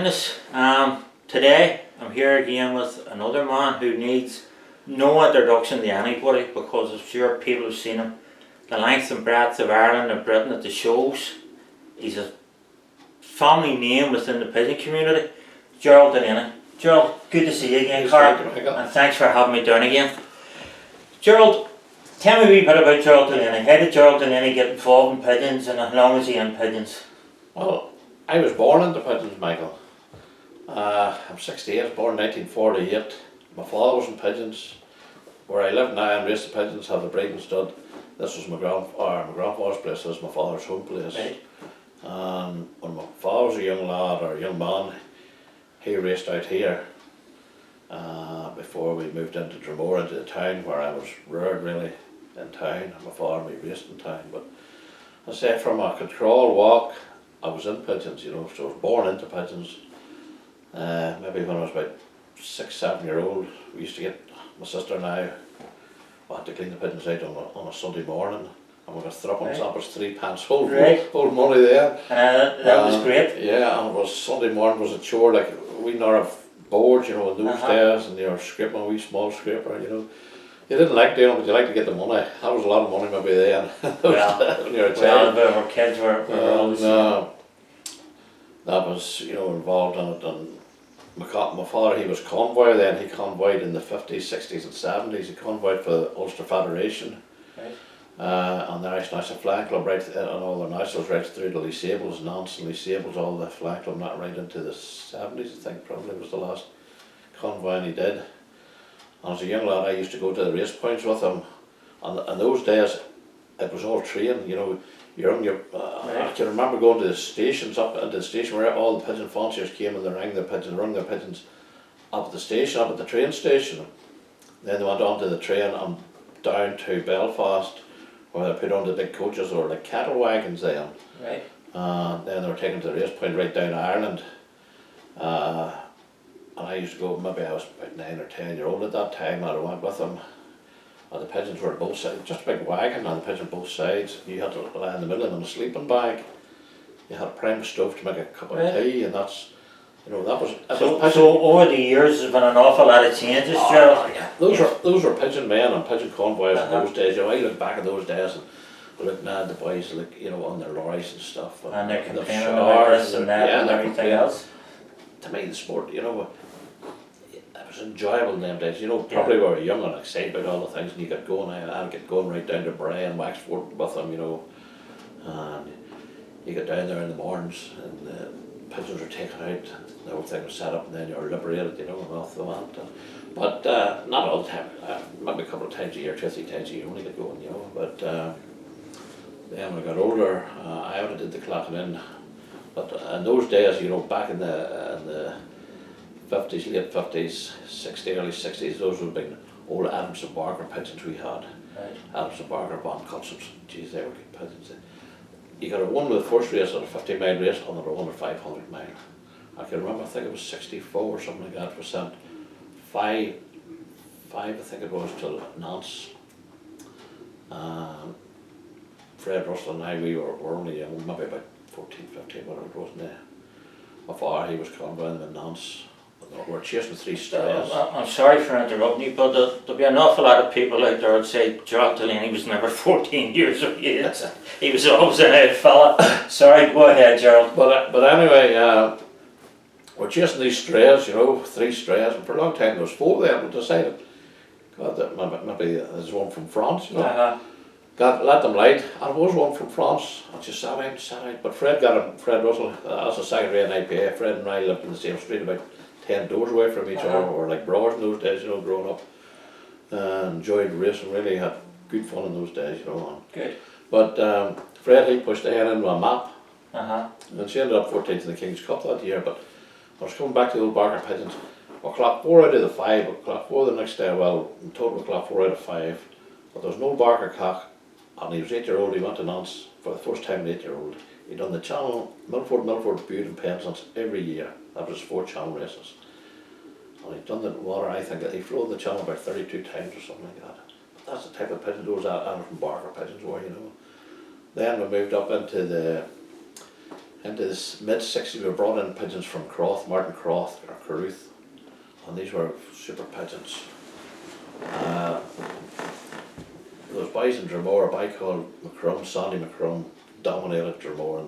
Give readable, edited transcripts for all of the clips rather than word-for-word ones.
Witness. Today I'm here again with another man who needs no introduction to anybody, because I'm sure people have seen him the length and breadth of Ireland and Britain at the shows. He's a family name within the pigeon community. Gerald Delaney. Gerald, good to see you again, Carl, and thanks for having me down again. Gerald, tell me a wee bit about Gerald Delaney. How did Gerald Delaney get involved in pigeons, and how long was he in pigeons? Well, I was born into pigeons, Michael. I'm 68, I was born in 1948. My father was in pigeons. Where I live now and raised the pigeons, have the breeding stud. This was my grandfather's place, this was my father's home place. Right. When my father was a young lad or a young man, he raced out here before we moved into Dromore, into the town where I was reared really in town. My father and me raced in town, but I say from I could crawl, walk, I was in pigeons, you know, so I was born into pigeons. Maybe when I was about 6, 7 years old, we used to get, my sister and I had to clean the pigeons out on a Sunday morning, and we got threepence, that was 3 pence whole money there. That was great. Yeah, and it was Sunday morning was a chore, like we not have boards, you know, in those days, and you're scraping a wee small scraper, you know. You didn't like doing it, but you liked to get the money. That was a lot of money maybe then. When you were a child. Well, our kids were always that was, you know, involved in it. And my father, he was convoy then. He convoyed in the 50s, 60s and 70s. He convoyed for the Ulster Federation. Right. And the Irish National Flag Club, right, and all the nationals right through to Lee Sables, Nance and Lee Sables, all the flag club, not right into the 70s, I think, probably was the last convoy he did. And as a young lad, I used to go to the race points with him. And in those days, it was all train, you know. You're on your, I can remember going to the stations, up into the station where all the pigeon fanciers came and they rang their pigeons up at the station, up at the train station. Then they went on to the train and down to Belfast, where they put on the big coaches or like cattle wagons then. Right. Then they were taken to the race point right down Ireland. And I used to go, maybe I was about 9 or 10 years old at that time, and I went with them. And the pigeons were both sides, just a big wagon, and the pigeons both sides. You had to lie in the middle of them in a sleeping bag. You had a prime stove to make a cup of tea, and that's, you know, that was. So over the years, there's been an awful lot of changes, Gerald. Yeah. Those were pigeon men and pigeon convoys in those days. You know, I look back at those days and look now at the boys, like, you know, on their lorries and stuff. And they're complaining about this and that and everything else. To me, the sport, you know, it was enjoyable in them days. You know, probably we were young and excited about all the things, and you got going. I'd get going right down to Bray and Wexford with them, you know. And you get down there in the mornings, and the pigeons were taken out, and the whole thing was set up, and then you were liberated, you know, and off they went. But not all the time. Maybe a couple of times a year, 2 or 3 times a year, only get going, you know. But then when I got older, I already did the clocking in. But in those days, you know, back in the 50s, late 50s, 60s, early 60s, those would have been old Adams and Barker pigeons we had. Right. Adams and Barker, Von Customs, geez, they were good pigeons. You got a one with the first race on a 50-mile race, and there were 1 or 500 mile. I can remember, I think it was 64 or something like that, percent. Five, I think it was, till Nance. Fred Russell and I, we were only young, maybe about 14, 15, whatever it was there. My father, he was convoying them in Nance. We're chasing 3 strays. I'm sorry for interrupting you, but there'll be an awful lot of people out there that say Gerald Delaney was never 14 years of age. He was always an old fella. Sorry, go ahead, Gerald. But anyway, we're chasing these strays, you know, 3 strays, and for a long time there was 4 there, but decided, God, that maybe there's one from France, you know. God, let them light, and there was one from France. I just sat out, but Fred got him, Fred Russell, as a secretary in IPA. Fred and I lived in the same street, about 10 doors away from each other. We were like brothers in those days, you know, growing up. Enjoyed racing, really had good fun in those days, you know. Good. But Fred, he pushed Anne into a map, and she ended up 14th in the King's Cup that year. But I was coming back to the old Barker pigeons. We clocked 4 out of the 5, we clocked 4 the next day. Well, in total we clocked 4 out of 5. But there was no Barker cock. And he was 8-year-old, he went to Nance for the first time at 8-year-old. He'd done the Channel, Milford, Bute and Penzance every year. That was 4 Channel races. And he'd done the water, I think, he flew the Channel about 32 times or something like that. But that's the type of pigeon those Anderson Barker pigeons were, you know. Then we moved up into the into the mid-60s, we brought in pigeons from Croft, Martin Croft, or Carruth, and these were super pigeons. There was boys in Dromore, a boy called McCrum, Sandy McCrum, dominated Dromore in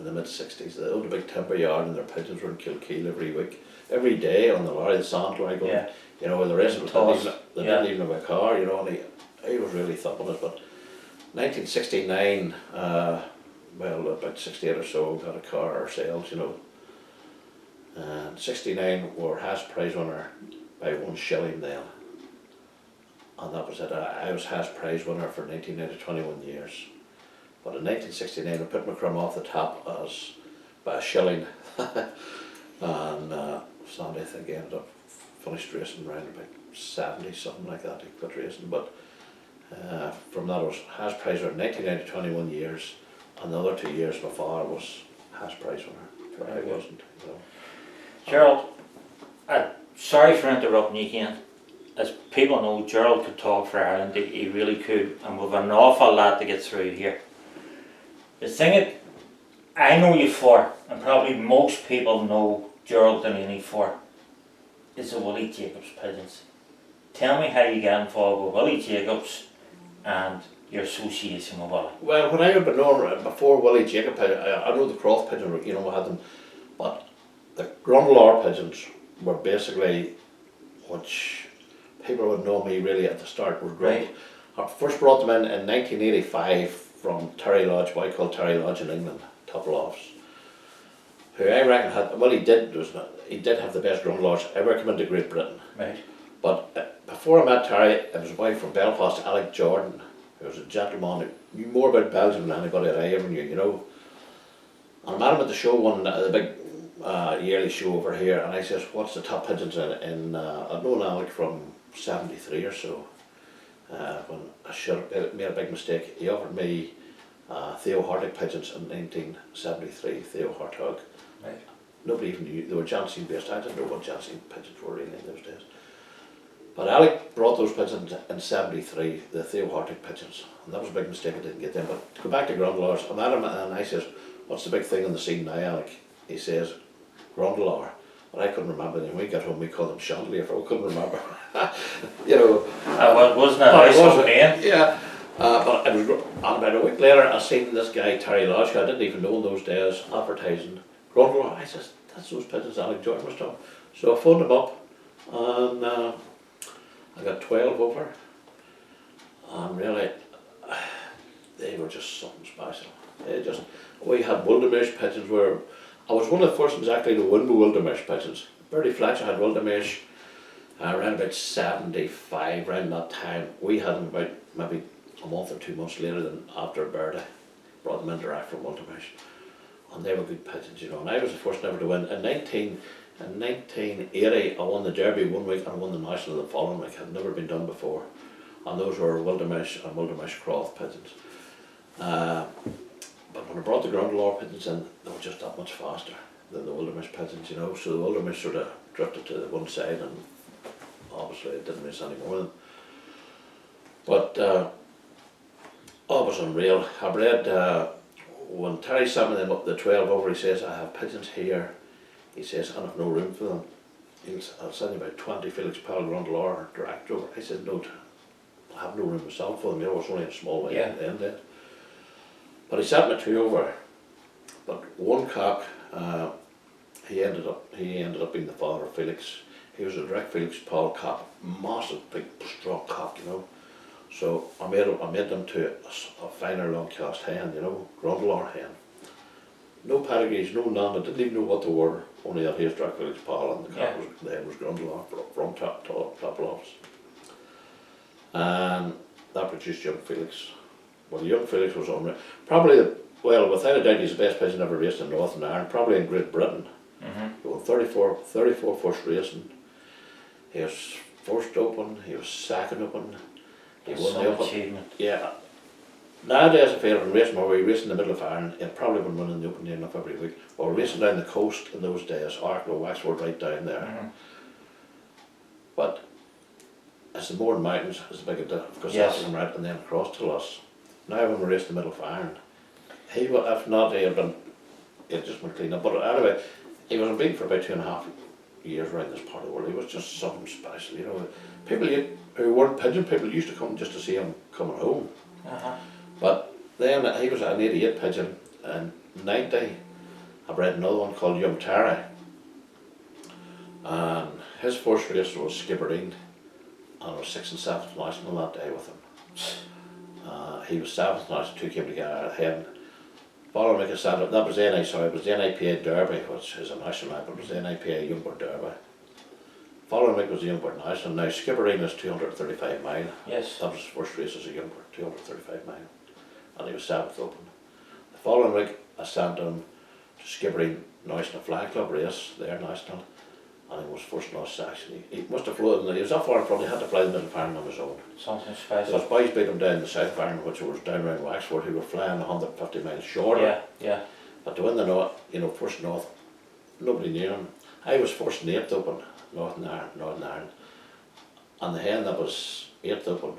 the mid-60s. They owned a big timber yard and their pigeons were in Kilkeel every week. Every day on the lorry, the sand lorry going, you know, the rest of it, they didn't even have a car, you know, and he was really thumping it. But 1969, well, about 68 or so, got a car ourselves, you know. And 69 were Haas prize winner by 1 shilling then. And that was it. I was Haas prize winner for 1990, 21 years. But in 1969, I put McCrum off the top by 1 shilling. And Sandy, I think, ended up finished racing around about 70, something like that. He quit racing. But from that, I was Haas prize winner 1990, 21 years. And the other 2 years, my father was Haas prize winner. But I wasn't, you know. Gerald, sorry for interrupting you again. As people know, Gerald could talk for Ireland, he really could, and we've an awful lot to get through here. The thing that I know you for, and probably most people know Gerald Delaney for, is the Willy Jacobs pigeons. Tell me how you got involved with Willy Jacobs and your association with Willy. Well, when I had been known before Willy Jacobs, I know the Croft pigeon, you know, I had them, but the Grondelaer pigeons were basically, which people would know me really at the start, were great. I first brought them in 1985 from Terry Lodge, what I call Terry Lodge in England, Toplofts, who I reckon had, well, he did have the best Grondelaers ever come into Great Britain. Right. But before I met Terry, it was a boy from Belfast, Alec Jordan, who was a gentleman who knew more about Belgium than anybody that I ever knew, you know. And I met him at the show the big yearly show over here, and I says, what's the top pigeons in I'd known Alec from 73 or so, when I should have made a big mistake. He offered me Theo Hartog pigeons in 1973, Theo Hartog. Right. Nobody even knew, they were Janssen based. I didn't know what Janssen pigeons were really in those days. But Alec brought those pigeons in 73, the Theo Hartog pigeons, and that was a big mistake, I didn't get them. But to go back to Grondelaers, I met him and I says, what's the big thing on the scene now, Alec? He says, Grondelaer. And I couldn't remember them. When we got home, we called them Chandelier, for I couldn't remember. You know. Well, wasn't it nice of him? Yeah. But it was, and about a week later, I seen this guy, Terry Lodge, who I didn't even know in those days, advertising Grondelaer. I says, that's those pigeons Alec Jordan was talking. So I phoned him up, and I got 12 over. And really, they were just something special. We had Wildermesh pigeons where I was one of the first ones actually to win the Wildermesh pigeons. Bertie Fletcher had Wildermesh around about 75, around that time. We had them about maybe a month or 2 months later than after Bertie brought them in direct from Wildermesh. And they were good pigeons, you know. And I was the first ever to win. In 1980, I won the Derby 1 week and I won the National the following week. It had never been done before. And those were Wildermesh and Wildermesh Croft pigeons. But when I brought the Grondelaer pigeons in, they were just that much faster than the Wildermesh pigeons, you know. So the Wildermesh sort of drifted to the one side, and obviously it didn't miss any more than. But it was unreal. I read when Terry sent me them up the 12 over, he says, I have pigeons here. He says, and I've no room for them. I'll send you about 20 Felix Pal Grondelaer direct over. I said, no, I have no room myself for them. You know, it's only a small way at the end there. But he sent me 2 over. But one cock, he ended up being the father of Felix. He was a direct Felix Paul cock, massive, big, strong cock, you know. So I made them to a finer long cast hen, you know, Grondelaer hen. No pedigrees, no none. I didn't even know what they were. Only that he was direct Felix Paul, and the hen was Grondelaer from top lofts. And that produced young Felix. Well, young Felix was unreal. Probably, well, without a doubt, he's the best pigeon ever raced in Northern Ireland, probably in Great Britain. He won 34 first racing. He was first open, he was second open. He won the open. Achievement. Yeah. Nowadays, if he had been racing, or we racing in the middle of Ireland, he'd probably been winning the open near enough every week. Or racing down the coast in those days, Arklow, Wexford, right down there. But as the Mourne Mountains is the big difference, because that's them right and then across to us. Now when we raced the middle of Ireland, he would, if not, he had been it just went clean up. But anyway, he was unbeaten for about 2.5 years around this part of the world. He was just something special, you know. People who weren't Pigeon people used to come just to see him coming home. But then he was an 88 Pigeon, and 90 I bred another one called Young Terry, and his first race was Skibbereen, and I was 6th and 7th national that day with him. He was 7th national, two came together. Then following week that was the it was the NIPA Derby, which is a national, but it was the NIPA Youngboard Derby. Following week was the Youngboard National. Now Skibbereen is 235 mile. Yes. That was his first race as a Youngboard, 235 mile, and he was 7th open. The following week I sent him to Skibbereen National Flag Club race, their national, and he was first in last section. He must have flown, he was that far in front, he had to fly the middle Farron on his own. Something special. His boys beat him down the South Farron, which was down around Wexford, who were flying 150 miles shorter. Yeah, yeah. But to win the North, you know, first North, nobody knew him. I was first in 8th open, Northern Ireland. And the hen that was 8th open,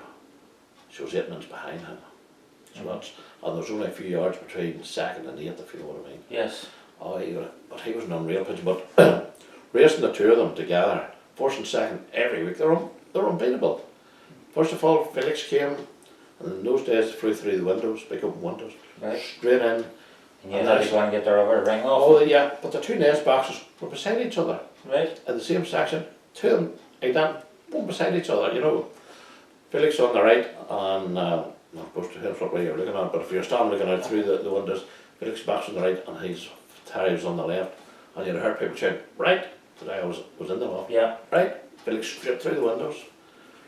she was 8 minutes behind him. So that's, and there was only a few yards between 2nd and 8th, if you know what I mean. Yes. Oh, but he was an unreal Pigeon. But racing the two of them together, 1st and 2nd every week, they're unbeatable. First of all, Felix came, and in those days flew through the windows, big open windows, right, straight in. And you had to go and get the rubber ring off. Oh yeah, but the two nest boxes were beside each other. Right. In the same section, two of them identical, one beside each other, you know. Felix on the right, and not supposed to help what way you're looking at, but if you're standing looking out through the windows, Felix box on the right, and Terry was on the left, and you'd heard people shout, right, because I was in the loft. Yeah. Right, Felix straight through the windows,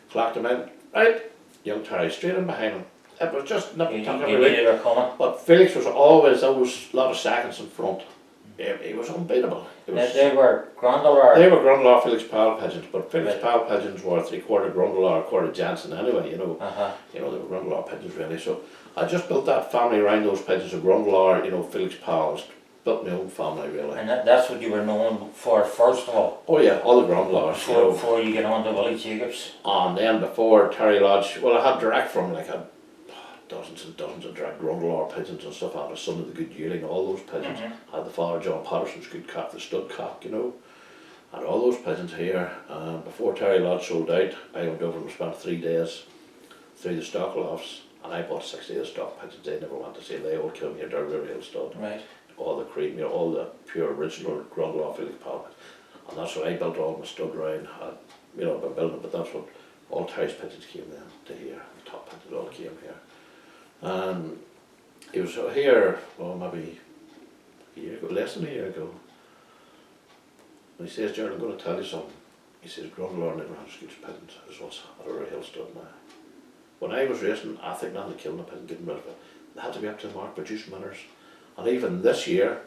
clocked him in, right, young Terry straight in behind him. It was just You knew they were coming. But Felix was always, there was a lot of seconds in front. He was unbeatable. They were Grondelaer. They were Grondelaer Felix Powell Pigeons, but Felix Powell Pigeons were 3/4 Grondelaer, 1/4 Jansen anyway, you know. You know, they were Grondelaer Pigeons really. So I just built that family around those pigeons of Grondelaer, you know, Felix Powell's. Built my own family really. And that's what you were known for first of all. Oh yeah, all the Grondelaers. You know. Before you get on to Willy Jacobs. And then before Terry Lodge, well I had direct from like dozens and dozens of direct Grondelaer pigeons and stuff. I had a son of the good yearling, all those pigeons. I had the father John Patterson's good cock, the stud cock, you know. I had all those pigeons here. Before Terry Lodge sold out, I went over and spent 3 days through the stock lofts, and I bought 60 of the stock pigeons. They never went to see. They all came here, they're real stud. Right. All the cream, you know, all the pure original Grondelaer Felix Powell. And that's what I built all my stud round. You know, I've been building it, but that's what all Terry's pigeons came then to here. The top pigeons all came here. And he was here, well, maybe a year ago, less than a year ago. And he says, Gerald, I'm going to tell you something. He says, Grondelaer never had as good pigeons as what's at a real stud now. When I was racing, I think not to killing a pigeon, getting rid of it. They had to be up to the mark, producing winners. And even this year,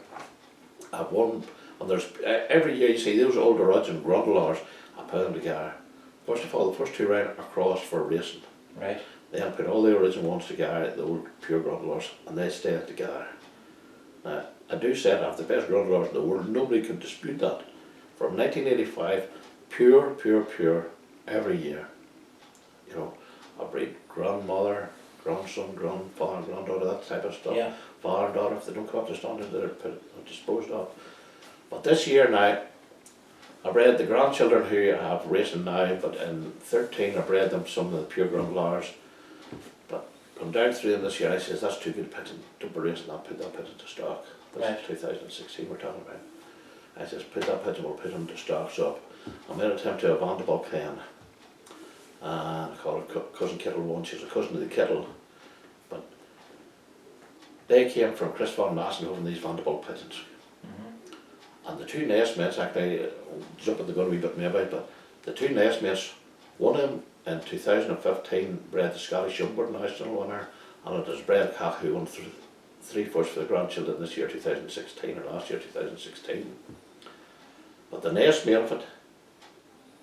I've won, and there's, every year you see those older rods and Grondelaers, I put them together. First of all, the first two ran across for racing. Right. Then put all the original ones together, the old pure Grondelaers, and they stayed together. Now, I do say that I have the best Grondelaers in the world, nobody could dispute that. From 1985, pure, every year. You know, I breed grandmother, grandson, grandfather, granddaughter, that type of stuff. Yeah. Father and daughter, if they don't come up to standard, they're disposed of. But this year now, I bred the grandchildren who have racing now, but in 13 I bred them some of the pure Grondelaers. But I'm down through them this year, I says, that's too good pigeon, don't be racing that, put that pigeon to stock. This is 2016 we're talking about. I says, put that pigeon, we'll put him to stock. So I made an attempt to a Van Der Veken. I call her Cousin Kittle 1, she's a cousin of the Kittle. But they came from Kris Van Massenhoven, these Van Der Veken pigeons. And the two nestmates, actually, jumping the gun a wee bit maybe, but the two nestmates, one of them in 2015 bred the Scottish Youngboard National winner, and it has bred a cock who won 3 firsts for the grandchildren this year 2016, or last year 2016. But the nestmate of it,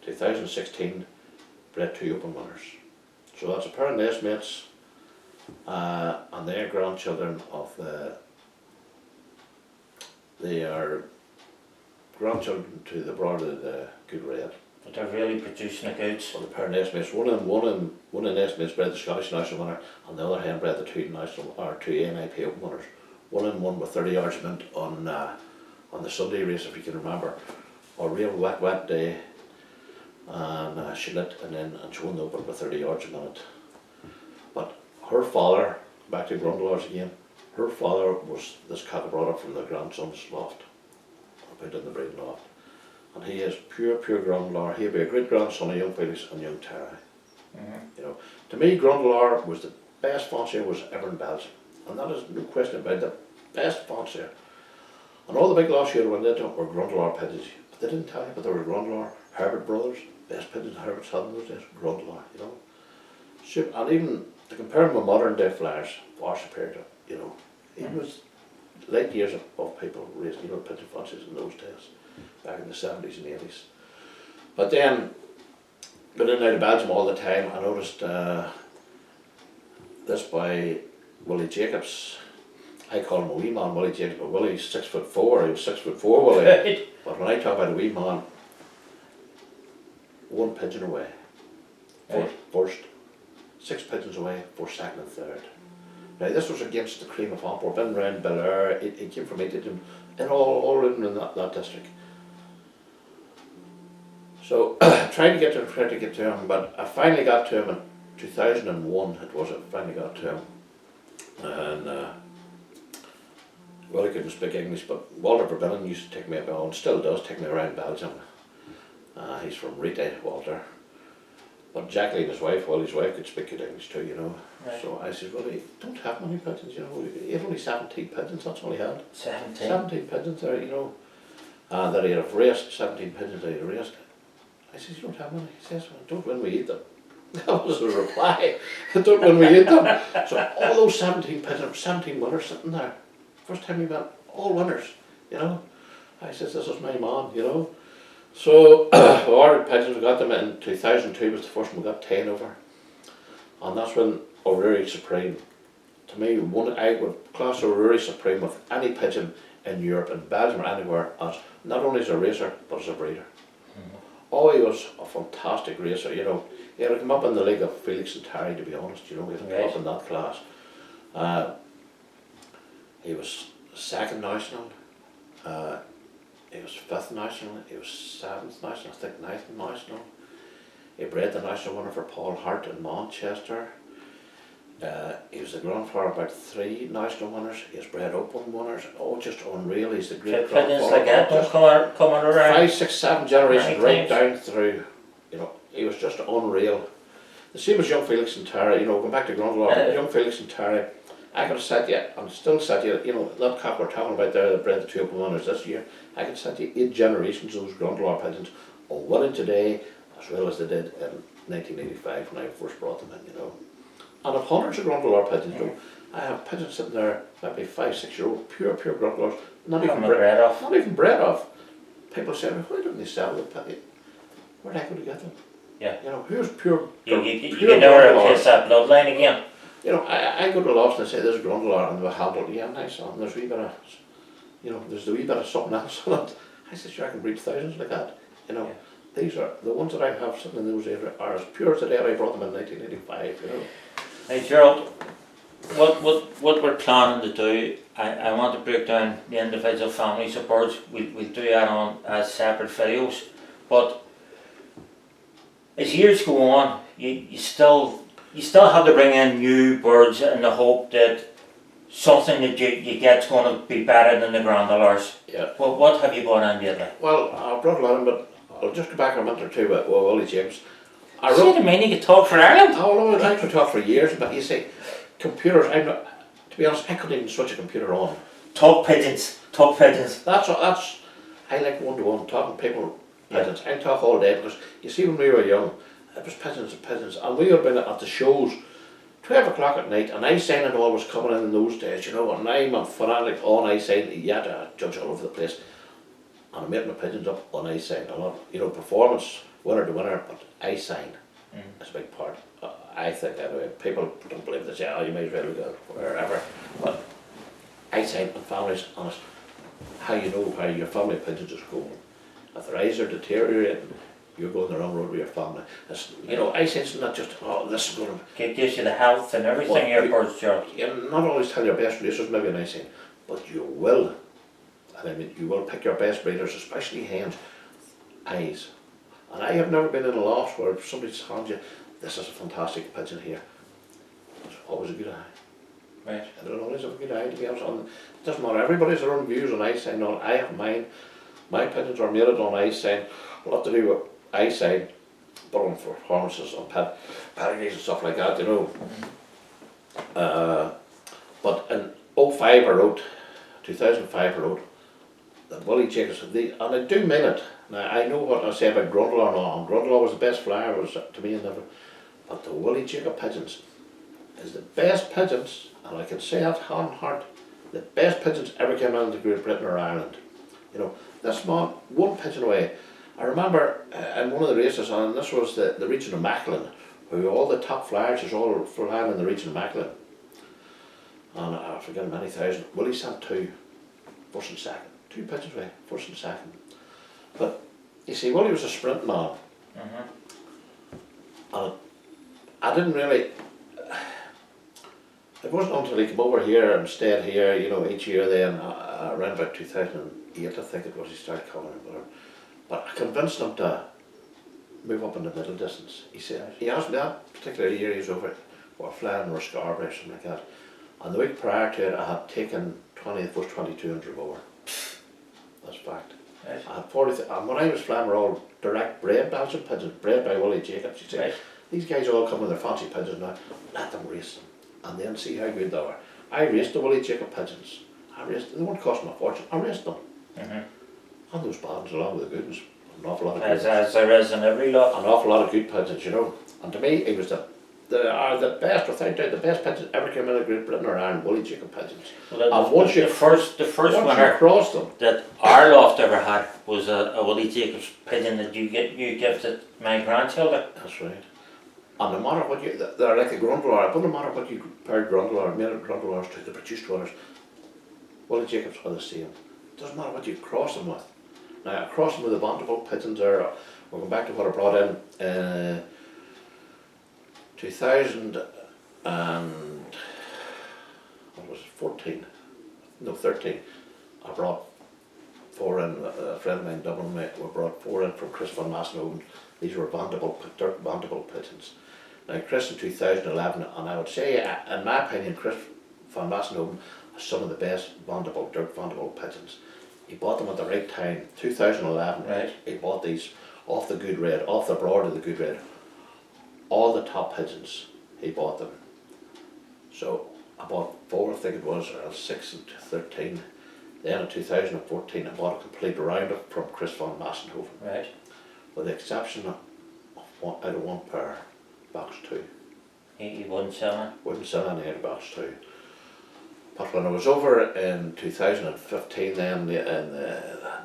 2016, bred 2 open winners. So that's a pair of nestmates, and their grandchildren of they are grandchildren to the brother of the Good Red. But they're really producing the goods. Well, the pair of nestmates, one of the nestmates bred the Scottish National winner, and the other hen bred the 2 national or 2 NIP open winners. 1-1 with 30 yards mint on the Sunday race, if you can remember. A real wet day, and she lit and she won the Open with 30 yards a minute. But her father, back to Grondelaers again, her father was this cock brought up from the grandson's loft, out in the breeding loft. And he is pure Grondelaer. He'll be a great grandson of young Felix and young Terry. You know, to me, Grondelaer was the best fancier was ever in Belgium, and that is no question about it. The best fancier. And all the big lots you went into were Grondelaer pigeons. But they didn't tell you, but they were Grondelaer, Herbert brothers, best pigeons Herbert's had in those days, Grondelaer, you know. And even to compare him with modern day flyers, far superior to, you know. He was light years above people raising, you know, pigeon fanciers in those days, back in the 70s and 80s. But then, been in and out of Belgium all the time, I noticed this by Willy Jacobs. I call him a wee man, Willy Jacobs, but Willy's 6'4", he was 6'4", Willy. But when I talk about a wee man, one pigeon away, first, 6 pigeons away for second and third. Now this was against the cream of Antwerp, in round Bel-Air, it came from Eden, and all in that district. So trying to get to him, but I finally got to him in 2001. It was I finally got to him, and well, he couldn't speak English, but Walter Verbinnen used to take me about, and still does take me around Belgium. He's from Rita, Walter. But Jacqueline, his wife, Wally's wife, could speak good English too, you know. Right. So I said, well, he don't have many pigeons, you know. He had only 17 pigeons, that's all he had. 17 pigeons there, you know. That he had raised, 17 pigeons that he had raised. I said, you don't have many? He says, well, don't when we eat them. That was his reply. Don't when we eat them. So all those 17 pigeons, 17 winners sitting there. First time we met, all winners, you know. I says, this is my man, you know. So we ordered pigeons, we got them in 2002 was the first one we got 10 over. And that's when O'Reilly Supreme, to me, I would class O'Reilly Supreme with any pigeon in Europe, in Belgium or anywhere, as not only as a racer, but as a breeder. Oh, he was a fantastic racer, you know. He had come up in the league of Felix and Terry, to be honest, you know, he had come up in that class. He was second national, he was 5th national, he was 7th national, I think 9th national. He bred the national winner for Paul Hart in Manchester. He was the grandfather of about 3 national winners. He has bred Open winners. Oh, just unreal. He's the great grandfather. Like that, coming around. 5, 6, 7 generations right down through. You know, he was just unreal. The same as young Felix and Terry. You know, going back to Grondelaer, young Felix and Terry. I could have said you, and still said you know, that cock we're talking about there that bred the 2 Open winners this year, I could have said you 8 generations of those Grondelaer pigeons are winning today as well as they did in 1985 when I first brought them in, you know. And I've hundreds of Grondelaer pigeons, you know. I have pigeons sitting there, maybe 5, 6 year old, pure Grondelaers, not even bred off. People say, why don't they sell them? Where'd I go to get them? Yeah. You know, who's pure? You never replace that bloodline again. You know, I go to lots and I say, there's Grondelaer and the handle, yeah, nice, and there's a wee bit of, you know, there's a wee bit of something else on it. I said, sure, I can breed thousands like that, you know. Yeah. These are, the ones that I have sitting in those areas are as pure as the day I brought them in 1985, you know. Hey Gerald, what we're planning to do, I want to break down the individual families of birds. We'll do that on as separate videos, but as years go on, you still have to bring in new birds in the hope that something that you get's going to be better than the Grondelaers. Yeah. Well, what have you brought in lately? Well, I brought a lot in, but I'll just go back a minute or two with Willy Jacobs. I wrote, see, you could talk for Ireland. Oh, no, I could talk for years, but you see, computers, to be honest, I couldn't even switch a computer on. Talk pigeons. That's I like one-to-one, talking people, pigeons. I talk all day because, you see, when we were young, it was pigeons, and we would have been at the shows 12 o'clock at night, and eye signing always coming in those days, you know, and I'm a fanatic on eye signing, you had to judge all over the place. And I made my pigeons up on eye sign a lot, you know, performance, winner to winner, but eye sign is a big part. I think anyway, people don't believe this, yeah, you may as well go wherever, but eye sign and families, honest, how you know how your family pigeons is going. If their eyes are deteriorating, you're going the wrong road with your family. It's, you know, eye sign's not just, oh, this is going to... It gives you the health and everything your birds, Gerald. You not always tell your best racers maybe an eye sign. but you will, and I mean you will pick your best breeders, especially hens, eyes. And I have never been in a loft where somebody's handed you, this is a fantastic pigeon here. It's always a good eye. Right. It'll always have a good eye, to be honest. And it doesn't matter, everybody's their own views on eyesight. No, I have mine. My pigeons are made on eyesight. A lot to do with eyesight, but on performances on pedigrees and stuff like that, you know. But in 05 I wrote, 2005 I wrote, that Willy Jacobs, and I do mean it. Now I know what I say about Grondelaer and Grondelaer was the best flyer, was to me never. But the Willy Jacobs pigeons is the best pigeons, and I can say that hand on heart, the best pigeons ever came out of Great Britain or Ireland. You know, this man, one pigeon away. I remember in one of the races, and this was the region of Machlan, who all the top flyers is all flying in the region of Machlan. And I forget many thousand. Willie sent two, first and second. Two pigeons away, first and second. But you see, Willie was a sprint man. And I didn't really, it wasn't until he came over here and stayed here, you know, each year then, around about 2008 I think it was, he started coming and whatever. But I convinced him to move up in the middle distance. He said, he asked me that particular year he was over, or flying or Scarborough or something like that. And the week prior to it I had taken the first 2200 over. That's fact. Right. I had 40, and when I was flying were all direct bred Belgian pigeons, bred by Willy Jacobs. You see, right. These guys all come with their fancy pigeons now, let them race them, and then see how good they are. I raced the Willy Jacobs pigeons. They weren't costing a fortune. I raced them. And those bad ones along with the good ones. An awful lot of good. As there is in every lot. An awful lot of good pigeons, you know. And to me, he was the best, without doubt, the best pigeons ever came out of Great Britain or Ireland, Willy Jacobs pigeons. Well, and once the first winner crossed them, that our loft ever had was a Willy Jacobs pigeon that you gifted my grandchildren. That's right. And no matter what they're like a Grondelaer, but no matter what you compared Grondelaer, made of Grondelaers to the produced ones, Willy Jacobs are the same. It doesn't matter what you cross them with. Now I crossed them with the Vanderbilt pigeons there. We're going back to what I brought in 2000 and what was it, 14? No, 13. I brought 4 in. A friend of mine in Dublin, we brought 4 in from Kris Van Massenhoven. These were Dirk Vanderbilt pigeons. Now Kris in 2011, and I would say, in my opinion, Kris Van Massenhoven has some of the best Dirk Vanderbilt pigeons. He bought them at the right time, 2011. Right. He bought these off the Good Red, off the broad of the Good Red. All the top pigeons, he bought them. So I bought 4, I think it was, or 6 and 13. Then in 2014 I bought a complete roundup from Kris Van Massenhoven. Right. With the exception of out of 1 pair, box 2. He wouldn't sell it? Wouldn't sell any out of box 2. But when I was over in 2015 then, in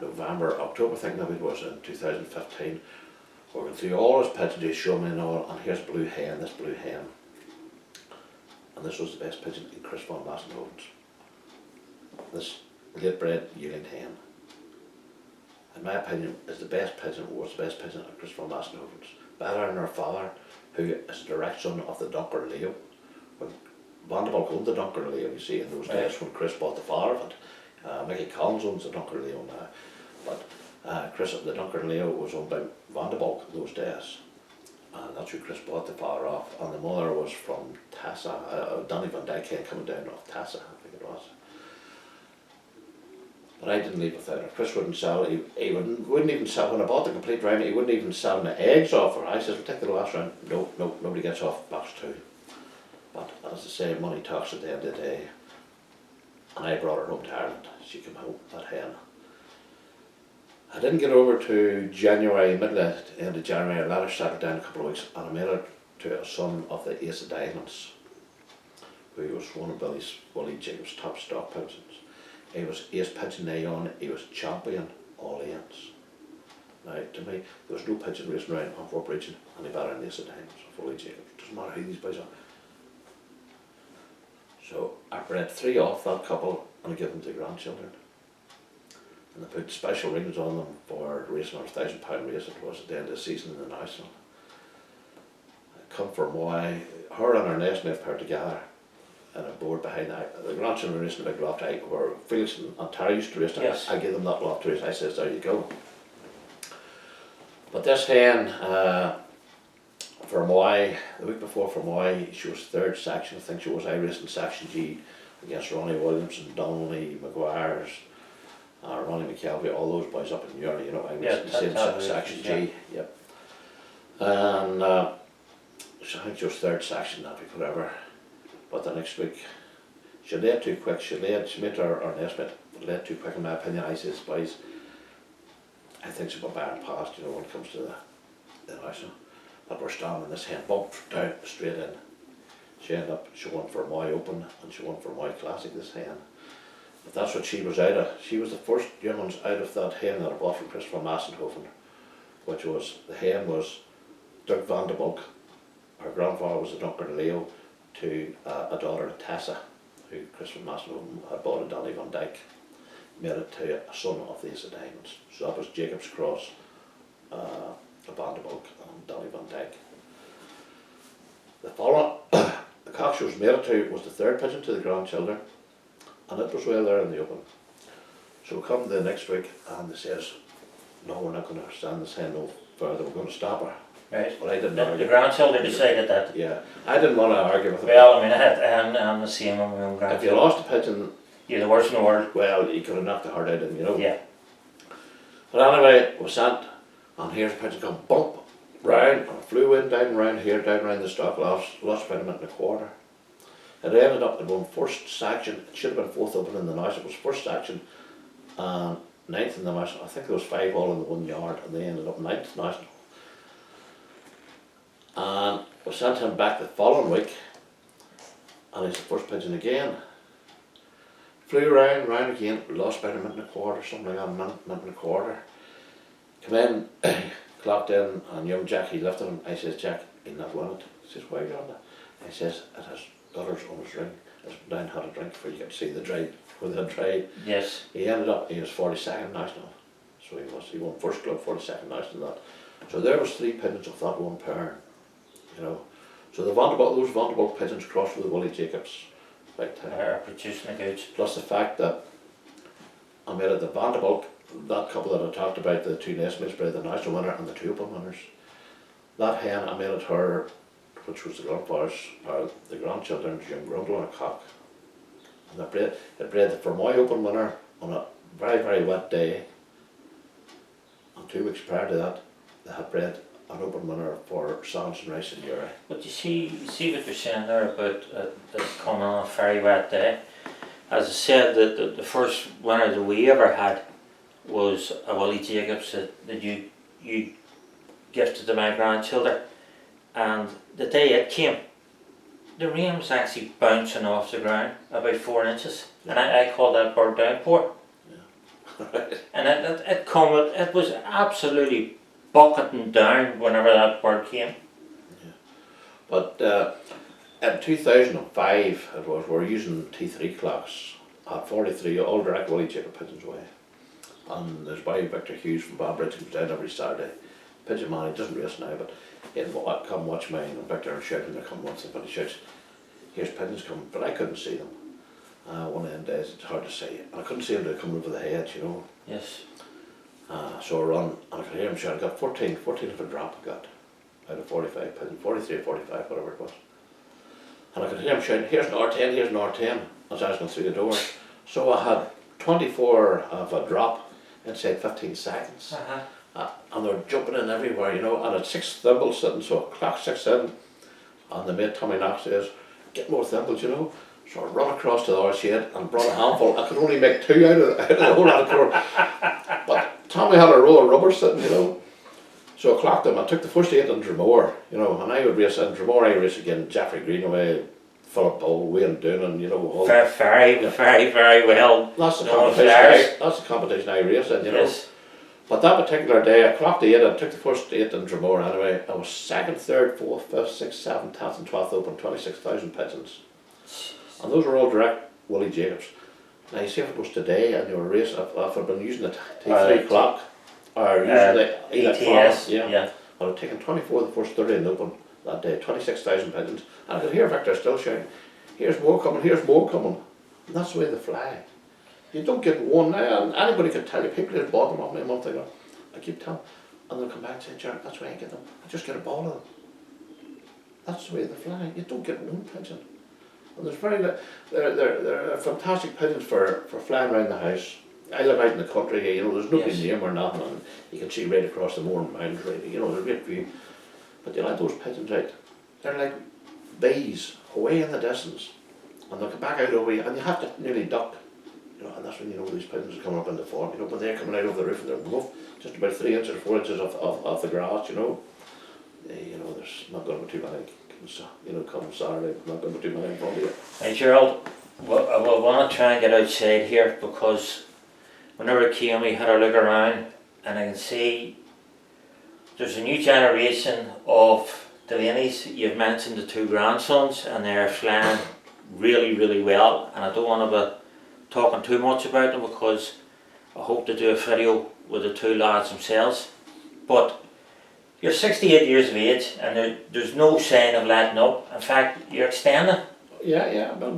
October I think maybe it was, in 2015, we went through all his pigeons, he showed me and all, and here's blue hen, this blue hen. And this was the best pigeon in Kris Van Massenhoven's. This late bred yearling hen, in my opinion, is the best pigeon, was the best pigeon at Kris Van Massenhoven's. Better than her father, who is the direct son of the Dunker Leo. When Vanderbilt owned the Dunker Leo, you see, in those days when Kris bought the father of it. Mickey Collins owns the Dunker Leo now. But Kris, the Dunker Leo was owned by Vanderbilt in those days. And that's who Kris bought the father off. And the mother was from Tassa, Danny Van Dyke coming down off Tassa, I think it was. But I didn't leave without her. Kris wouldn't sell, he wouldn't even sell, when I bought the complete round, he wouldn't even sell the eggs off her. I said, we'll take the last round. No, nobody gets off box 2. But as I say, money talks at the end of the day. And I brought her home to Ireland. She came home, that hen. I didn't get over to January, end of January. I let her settle down a couple of weeks, and I made her to a son of the Ace of Diamonds, who was one of Willy Jacobs' top stock pigeons. He was Ace Pigeon Aeon, he was champion all ends. Now, to me, there was no pigeon racing around Antwerp region any better than Ace of Diamonds of Willy Jacobs. Doesn't matter who these boys are. So I bred 3 off that couple and I gave them to grandchildren. And I put special rings on them for racing our £1,000 race it was at the end of the season in the National. I come from why her and her nest mate paired together. a board behind that. The grandchildren were racing a big loft, where Felix and Terry used to race. Yes. I gave them that loft to race. I says, there you go. But this hen, for Moy, the week before for Moy, she was third section. I think she was. I raced in section G against Ronnie Williamson, Donnelly, McGuire's, Ronnie McKelvey, all those boys up in Uri, you know. I raced in the same section G. Yep. And so I think she was third section that week, whatever. But the next week, she laid too quick. She made her nestmate, laid too quick in my opinion. I says, boys, I think she'll be better past, you know, when it comes to the national. But we're standing, this hen bumped down straight in. She ended up, she won for my Open and she won for my Classic, this hen. But that's what she was out of. She was the first young ones out of that hen that I bought from Kris Van Massenhoven, which was, the hen was Jas Van Der Veken. Her grandfather was a Dr. Leo to a daughter, Tessa, who Kris Van Massenhoven had bought a Willy Van Herck, made it to a son of the Ace of Diamonds. So that was Jacobs cross, Van Der Veken and Willy Van Herck. The following, the cock she was made it to was the third pigeon to the grandchildren, and it was well there in the Open. So we come the next week and they says, no, we're not going to stand this hen no further, we're going to stop her. Right. But I didn't The argue. grandchildren decided that. Yeah, I didn't want to argue with them. Well, I mean, I'm the same with my own If grandchildren. you lost a pigeon, You're the worst in the world. well, you could have knocked the heart out of him, you know. Yeah. But anyway, we sent, and here's a pigeon come bump round, and it flew in down round here, down round the stock, lost about a minute and a quarter. It ended up in one first section. It should have been fourth Open in the national. It was first section and ninth in the national. I think there was 5 all in the 1 yard, and they ended up ninth national. And we sent him back the following week, and he's the first pigeon again. Flew round again, lost about a minute and a quarter, something like that, a minute and a quarter. Come in, clocked in, and young Jack, he lifted him. I says, Jack, he'll not win it. He says, why are you on that? I says, it has gutters on his ring. It's down had a drink before you could see the dry, where they had dried. Yes. He ended up, he was 42nd national. So he won first club, 42nd national that. So there was 3 pigeons of that one pair, you know. So the those Van Der Veken pigeons crossed with the Willy Jacobs big time. Are producing the goods. Plus the fact that I made it the Van Der Veken, that couple that I talked about, the 2 nestmates, the national winner and the 2 Open winners. That hen, I made it her, which was the grandfather's, or the grandchildren's young Grondelaer cock. And it bred for my Open winner on a very, very wet day. And 2 weeks prior to that, they had bred an Open winner for Samson Rice in Uri. But you see what you're saying there about it coming on a very wet day. As I said, the first winner that we ever had was a Willy Jacobs that you gifted to my grandchildren. And the day it came, the rain was actually bouncing off the ground about 4 inches. And I called that bird downpour. Yeah. And it was absolutely bucketing down whenever that bird came. Yeah. But in 2005, it was, we were using T3 clocks at 43, all direct Willy Jacob pigeons away. And there's by Victor Hughes from Barbridge, who comes down every Saturday. Pigeon man, he doesn't race now, but he'd come watch mine, and Victor shouting to come once, but he shouts, here's pigeons coming, but I couldn't see them. One of them days, it's hard to see, and I couldn't see them coming over the hedge, you know. Yes. So I run, and I could hear him shouting, I got 14 of a drop I got, out of 45 pigeons, 43 or 45, whatever it was. And I could hear him shouting, here's an R10, here's an R10, as I was going through the door. So I had 24 of a drop inside 15 seconds. And they were jumping in everywhere, you know, and at 6 thimbles sitting, so I clocked 6 in, and the mate Tommy Knox says, get more thimbles, you know. So I run across to the RCA and brought a handful. I could only make 2 out of the whole lot of core. But Tommy had a roll of rubber sitting, you know. So I clocked them. I took the first 8 in Dromore, you know, and I would race in Dromore. I race again Jeffrey Greenaway, Philip Bull, Wayne Doonan, you know. All, very well. That's the competition I race in, you know. Yes. But that particular day, I clocked the 8, I took the first 8 in Dromore anyway. I was 2nd, 3rd, 4th, 5th, 6th, 7th, 10th and 12th Open, 26,000 pigeons. And those were all direct Willy Jacobs. Now you see if it was today and you were racing, if I'd been using the T3 clock, or using the ETS, yeah. I would have taken 24 the first 30 in the Open that day, 26,000 pigeons. And I could hear Victor still shouting, here's more coming, here's more coming. And that's the way they fly. You don't get one now, and anybody can tell you, people that bought them off me a month ago, I keep telling them, and they'll come back and say, Gerald, that's why I get them. I just get a ball of them. That's the way they fly. You don't get one pigeon. And there's they're fantastic pigeons for flying around the house. I live out in the country here, you know, there's nobody near or nothing, and you can see right across the moor and mountains, really, you know, there's a great view. But you let those pigeons out, they're like bees away in the distance, and they'll come back out over you, and you have to nearly duck, you know, and that's when you know these pigeons are coming up in the fall, you know, when they're coming out of the roof and they're woof, just about 3 inches or 4 inches of the grass, you know. You know, there's not going to be too many, you know, come Saturday, not going to be too many in front of you. Hey Gerald, I want to try and get outside here because whenever I came we had a look around and I can see there's a new generation of Delaneys. You've mentioned the 2 grandsons and they're flying really, really well, and I don't want to be talking too much about them because I hope to do a video with the 2 lads themselves. But you're 68 years of age and there's no sign of letting up. In fact, you're extending. Yeah, but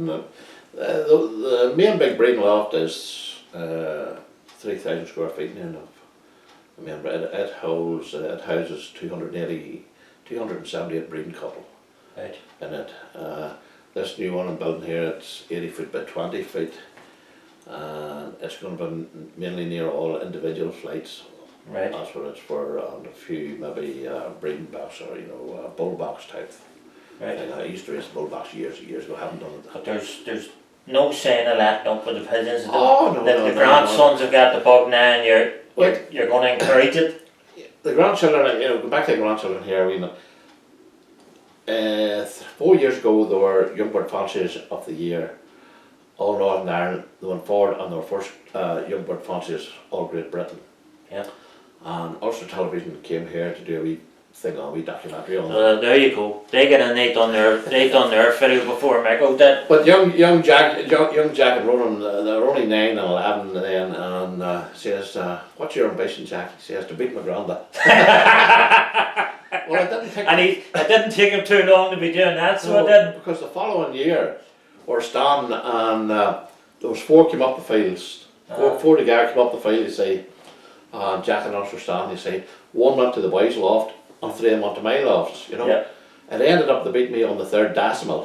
the main big breeding loft is 3,000 square feet now. I mean, it houses 278 breeding couple Right. in it. This new one I'm building here, it's 80 feet by 20 feet. It's going to be mainly near all individual flights. Right. That's what it's for, and a few maybe breeding box or, you know, bull box type. Right. I used to race bull box years ago, haven't done it. But there's no sign of letting up with the pigeons. Oh, no, the grandsons have got the bug now and you're going to encourage it. The grandchildren, you know, go back to the grandchildren here, you know. 4 years ago there were Young Bird Fanciers of the Year, all Northern Ireland. They went forward and they were first Young Bird Fanciers all Great Britain. Yeah. And Ulster Television came here to do a wee thing on a wee documentary on it. There you go. They get in, they done their video before Mego did. But young Jack and Ronan, they're only 9 and 11 then, and says, "What's your ambition, Jack?" He says, "To beat my granda." Well, it didn't take him too long to be doing that, so it didn't. Because the following year, we're standing and there was 4 came up the fields. Four together came up the field, you see, and Jack and us were standing, you see. 1 went to the boys' loft and 3 went to my lofts, you know. Yep. It ended up they beat me on the 3rd decimal.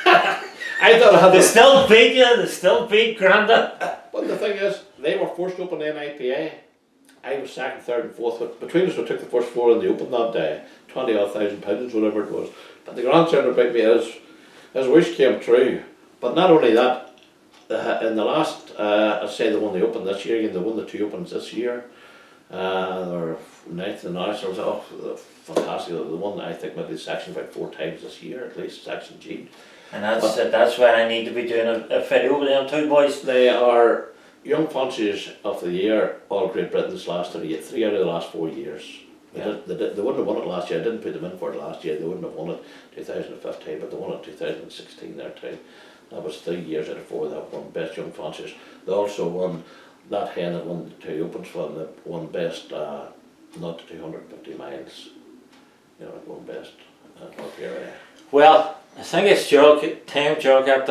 I thought I had They still beat you, they still beat Granda. But the thing is, they were first open in IPA. I was 2nd, 3rd and 4th. But between us we took the first 4 in the open that day. 20,000 pigeons, whatever it was. But the grandson beat me, his wish came true. But not only that, in the last, I'd say they won the open this year, and they won the 2 opens this year. They were 9th in the nationals. Oh, fantastic. They won, I think, maybe the section about 4 times this year, at least, section G. And that's why I need to be doing a video with them 2 boys. They are Young Fanciers of the Year, all Great Britain's last 3 out of the last 4 years. Yeah. They wouldn't have won it last year. I didn't put them in for it last year. They wouldn't have won it 2015, but they won it 2016 there too. That was 3 years out of 4 that won Best Young Fanciers. They also won, that hen that won the 2 opens for them, that won Best not to 250 miles. You know, it won Best North area. Well, I think it's time Gerald got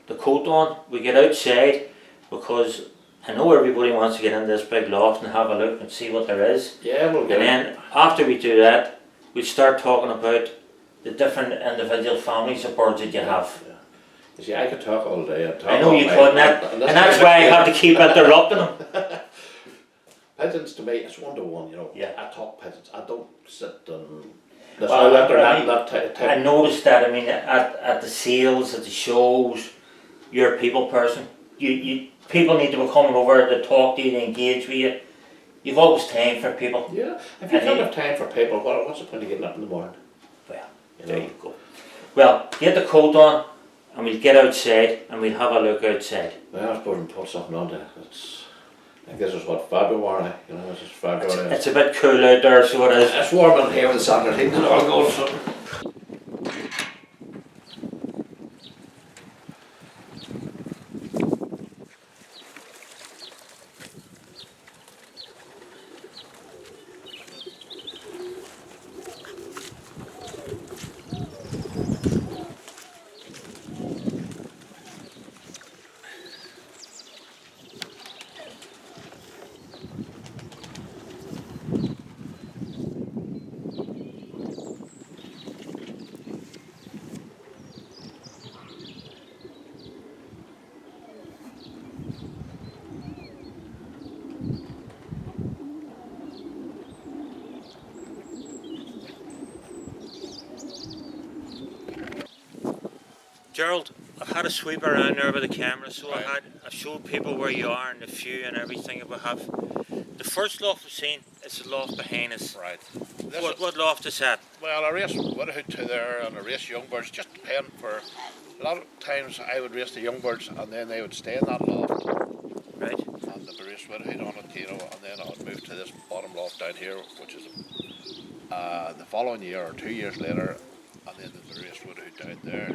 the coat on. We get outside because I know everybody wants to get in this big loft and have a look and see what there is. Yeah, we'll get And then after we do that, we start talking about the different individual families of birds that you have. Yeah. You see, I could talk all day. I know you could, and that's why I have to keep interrupting them. Pigeons to me, it's 1-to-1, you know. Yeah. I talk pigeons. I don't sit and I noticed that. I mean, at the sales, at the shows, you're a people person. You people need to be coming over to talk to you, to engage with you. You've always time for people. Yeah. If you don't have time for people, what's the point of getting up in the morning? Well, You there know? you go. Well, get the coat on, and we'll get outside, and we'll have a look outside. Well, I suppose we put something on there. I think this is what February, you know, this is February. It's a bit cool out there, so it is. It's warm in here with the soccer team and all goes. Gerald, I've had a sweep around there with the camera, so Right. I've showed people where you are and the view and everything that we have. The first loft we've seen is the loft behind us. Right. What loft is that? Well, I race Widowhood to there and I race young birds, just depending for a lot of times I would race the young birds and then they would stay in that loft. Right. And they would race Widowhood on it, and then I would move to this bottom loft down here, which is the following year or 2 years later, and then they race Widowhood down there.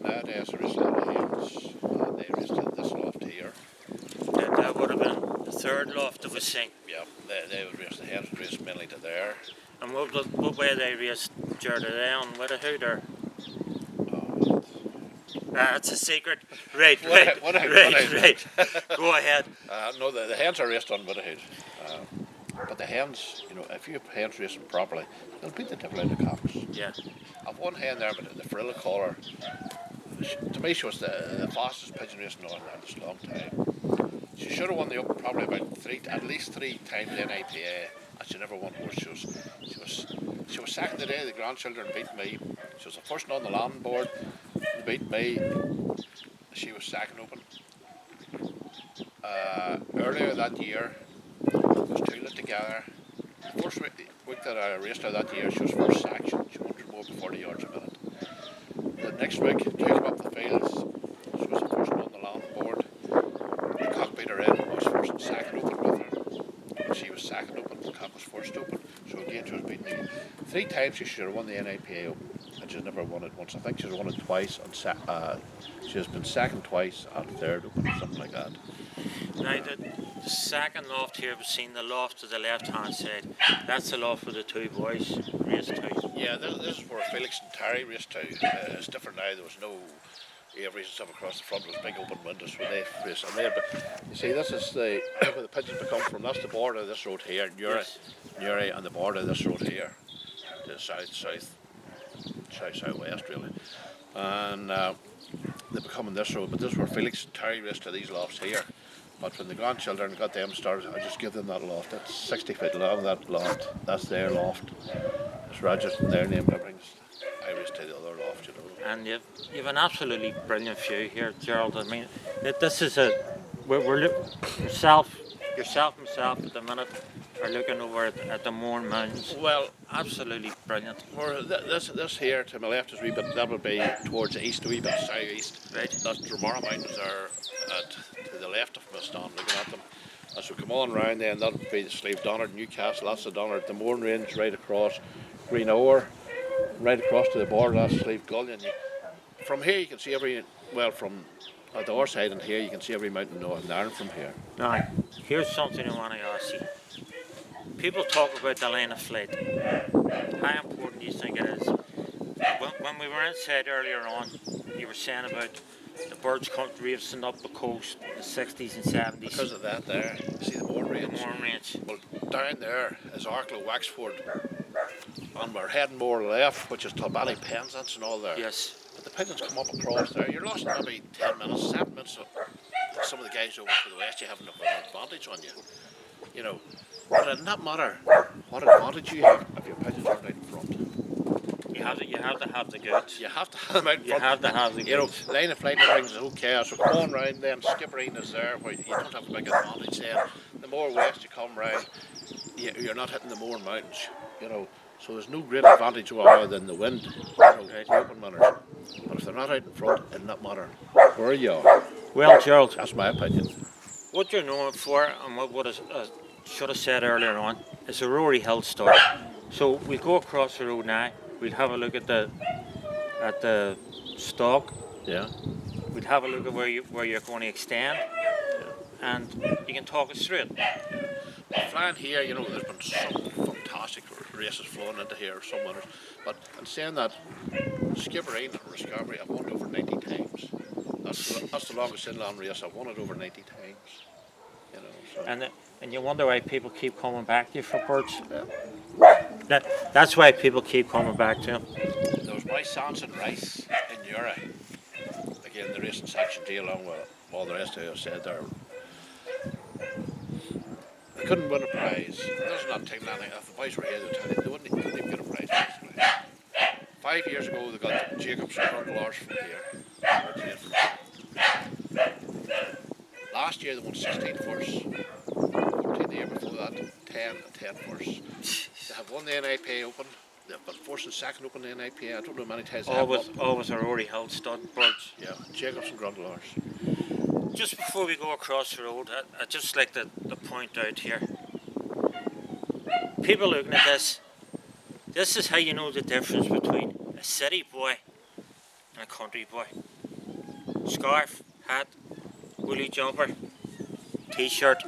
Nowadays I race a lot of hens and they race to this loft here. That would have been the third loft that we've seen. Yeah, they would race the hens, would race mainly to there. And what way they raced, Gerald? Are they on Widowhood or? That's a secret. Right. Go ahead. No, the hens are raced on Widowhood. But the hens, if you have hens racing properly, they'll beat the devil out of cocks. Yeah. I've one hen there, but the Frilla caller, to me she was the fastest pigeon racing on in this long time. She should have won the Open probably about at least three times in IPA, and she never won horse shows. She was second today, the grandchildren beat me. She was the first on the land board, they beat me. She was second open. Earlier that year, there was two lit together. The first week that I raced her that year, she was first section. She won more than 40 yards a minute. The next week, two came up the fields. She was the first on the land board. The cock beat her in. I was first and second open with her. She was second open. The cock was first open. So again, she was beating me. 3 times she should have won the NIPA Open, and she's never won it once. I think she's won it twice, and she has been second twice and third open or something like that. Now the second loft here, we've seen the loft to the left hand side. That's the loft where the two boys raced to. Yeah, this is where Felix and Terry raced to. It's different now. There was no aviaries and stuff across the front. There was big open windows when they raced on there. But you see, this is where the pigeons become from. That's the border of this road here, Newry, and the border of this road here, the southwest really. And they become on this road. But this is where Felix and Terry raced to these lofts here. But when the grandchildren got them started, I just give them that loft. It's 60 feet long, that loft. That's their loft. It's registered in their name and everything. I race to the other loft, And you've an absolutely brilliant view here, Gerald. I mean, this is yourself and myself at the minute are looking over at the Mourne Mountains. Well, absolutely brilliant. This here to my left is a wee bit, that would be towards the east, a wee bit southeast. Right. That's Dromara Mountains are to the left of me, stand looking at them. As we come on round then, that would be the Slave Donard, Newcastle, that's the Donard, the Mourne Range right across Green Ower, right across to the border, that's Slave Gullion. From here you can see from at the other side and here you can see every mountain in Northern Ireland from here. Now, here's something I want to ask you. People talk about the line of flight. How important do you think it is? When we were inside earlier on, you were saying about the birds come racing up the coast in the 60s and 70s. Because of that there, you see the Mourne Range. The Mourne Range. Well, down there is Arklow, Wexford, and we're heading more left, which is Tulbally, Penzance and all there. Yes. But the pigeons come up across there, you're lost maybe 10 minutes, 7 minutes of some of the guys over to the west, you have an advantage on you. But it does not matter what advantage you have if your pigeons aren't out in front. You have to have the goods. You have to have them out in front. You have to have the goods. Line of flight and things is okay, so come on round then, Skipperine is there where you don't have a big advantage then. The more west you come round, you're not hitting the Mourne Mountains, so there's no great advantage other than the wind, the open runners. But if they're not out in front, it does not matter where you are. Well, Gerald, That's my opinion. what you're known for, and what I should have said earlier on, is a Rory Hill start. So we'll go across the road now. We'll have a look at the stock. Yeah. We'll have a look at where you're going to extend, and you can talk us through it. Flying here, there's been some fantastic races flowing into here, some winners. But in saying that, Skipperine or Rescarbery, I've won it over 90 times. That's the longest inland race. I've won it over 90 times. So. And you wonder why people keep coming back to you for birds. Yeah. That's why people keep coming back to them. There was my Sanson Rice in Newry. Again, the racing section D along with all the rest of you said there. They couldn't win a prize. There's not taking anything. If the boys were here, they couldn't even get a prize. Basically. 5 years ago, they got Jacobs and Grondelaer from here. Last year they won 16 first. 14 the year before that, 10 and 10 first. They have won the NIPA Open. They've got first and second Open in the NIPA. I don't know how many times they have won. Always are already held stud birds. Yeah, Jacobs and Grondelaers. Just before we go across the road, I'd just like to point out here. People looking at this is how you know the difference between a city boy and a country boy. Scarf, hat, woolly jumper, t-shirt,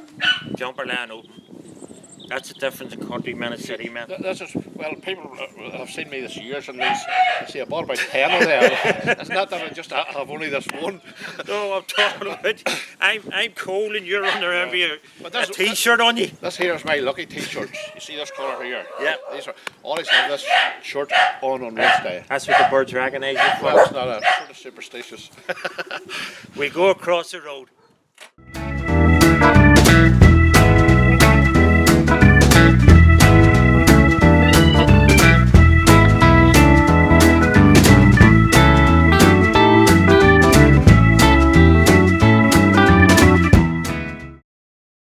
jumper line open. That's the difference in countrymen and city men. That's just, well, people have seen me this years and they see I bought about 10 of them. It's not that I just have only this one. No, I'm talking about I'm cold and you're under a But t-shirt on you. This here is my lucky t-shirts. You see this colour here? Yeah. These are always have this shirt on race day. That's what the birds recognise you for. Well, it's not a sort of superstitious. We go across the road.